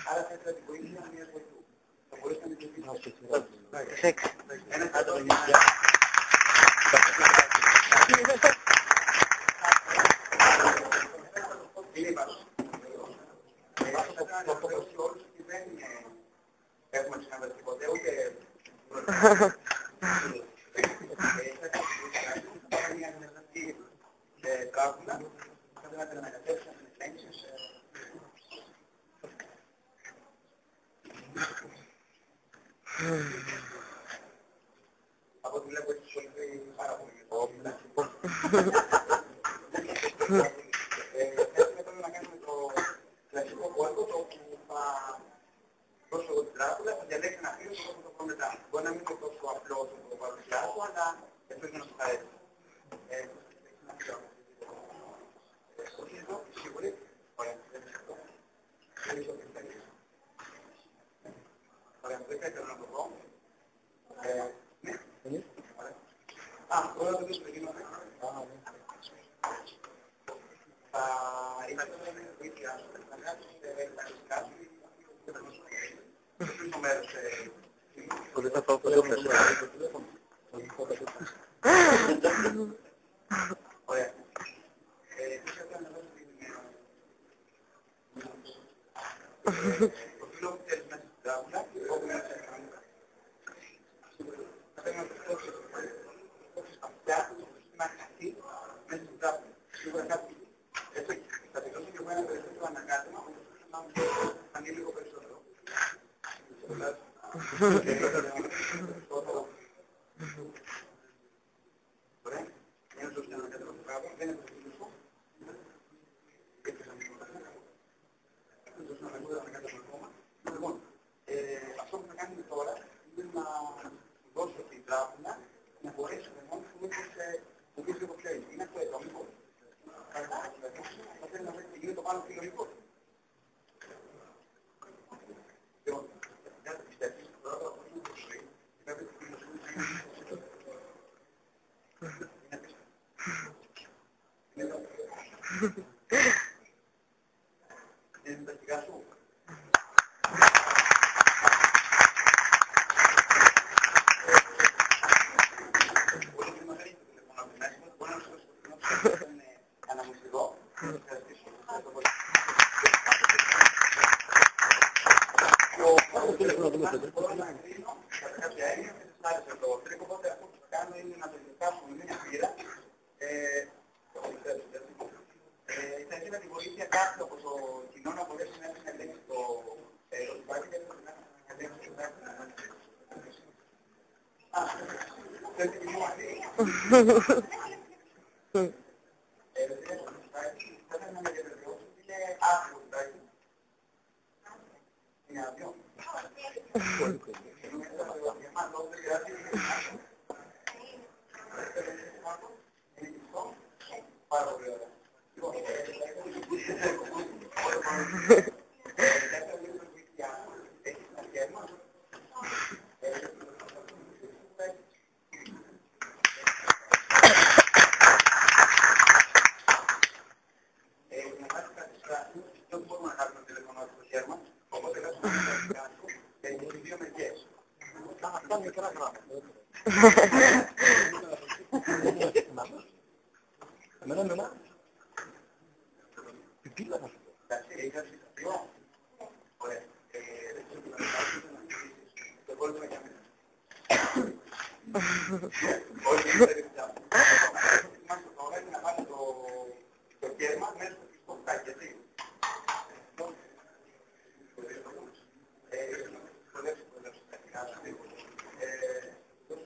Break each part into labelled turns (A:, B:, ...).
A: Άρα θα ήθελα την βοήθεια μιας βοηθού. Θα μπορέσετε να την βοηθήσετε. Ένα κάτω για έχουμε συναντήσει ποτέ ούτε κάρτουλα, θα θέλατε να ανακατεύσετε τις ελέγξεις. Από ό,τι βλέπω έχεις ασχοληθεί πάρα πολύ με το όπλα. Θέλω να κάνουμε το κλασικό κόλπο, το που θα δώσω εγώ την τράπουλα, θα διαλέξει ένα φύλλο και θα το πω μετά. Μπορεί να μην είναι τόσο απλό όσο το παρουσιάζω, αλλά αυτό είναι να σας αρέσει. Όχι εδώ, σίγουροι. Ωραία, δεν είναι αυτό. Θέλεις ό,τι θέλεις. Ωραία, δεν θα ήθελα να το δω. Ναι. Ωραία. Τώρα το δώσουμε εκείνο. Θα είμαστε με βοήθεια να γράψεις τα φυσικά σου και θα μας πει το μέρος. Πολύ θα πάω πολύ όμως. Ωραία. Το φίλο που θέλεις μέσα στην τράπουλα, όπου είναι σε κανένα. Θα πρέπει να το φτιάξεις αυτιά, να χαθεί μέσα στην τράπουλα. Σίγουρα κάτι. Έτσι, θα τελειώσω και εγώ ένα περισσότερο ανακάτεμα, να μου φανεί λίγο περισσότερο. Ωραία. Είναι σωστή ανακάτεμα του πράγμα, δεν είναι το φίλο. Λοιπόν, αυτό που θα κάνουμε τώρα είναι να δώσω την τράπουλα να μπορέσει ο μόνος που πεις λίγο ξέρεις. Είναι αυτό εδώ, λοιπόν. Θα θέλει να βρει τι γίνεται το πάνω φιλονικό. Λοιπόν, για το πιστεύεις, τώρα θα πω λίγο προσοχή και πρέπει το φιλοσοφή είναι πίστα. Είναι εδώ. Είναι τα στοιχεία σου. Θα ήθελα τη βοήθεια κάποιου από το κοινό να μπορέσει να ελέγξει το ρολιβάκι και να ελέγξει το ρολιβάκι. Θέλετε τη μόνη. Θα ήθελα να με διαβεβαιώσω ότι είναι άθλο ρολιβάκι. Είναι άδειο. Πάρα πολύ ωραία. Εμένα. Τι πήλα να σου πω. Ωραία. Το κόλπο για μένα. Όχι, δεν είναι τώρα είναι να βάλει το κέρμα μέσα στο φτάκι, έτσι.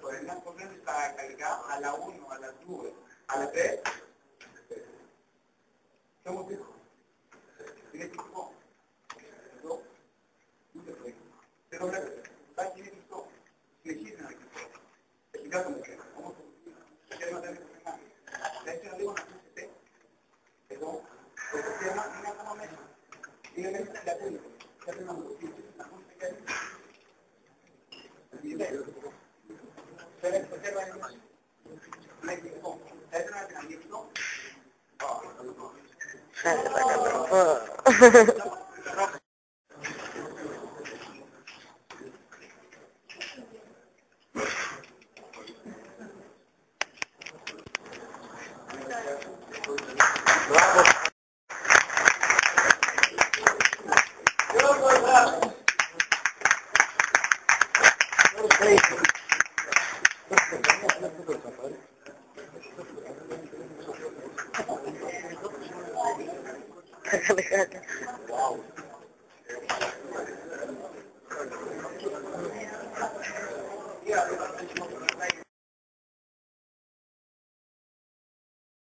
A: Το ένα, πώς λένε στα γαλλικά, αλλά uno, αλλά due, αλλά tre. Και όμως είναι κλειστό. Εδώ, ούτε πρωί. Δεν το βλέπετε. Υπάρχει είναι κλειστό. Συνεχίζει να είναι κλειστό. Έχει κάτω με κέρμα. Όμως το κέρμα δεν είναι πουθενά. Θα ήθελα λίγο να ακούσετε. Εδώ, το κέρμα είναι ακόμα μέσα. Είναι μέσα στην κατέλη. Πρέπει να μου το πείτε. Να ακούσετε κάτι. Φαίνεται το κέρμα είναι μέσα. Ναι, λοιπόν. Θα ήθελα να την ανοίξω. Άντε, παρακαλώ.
B: Pagkabisado.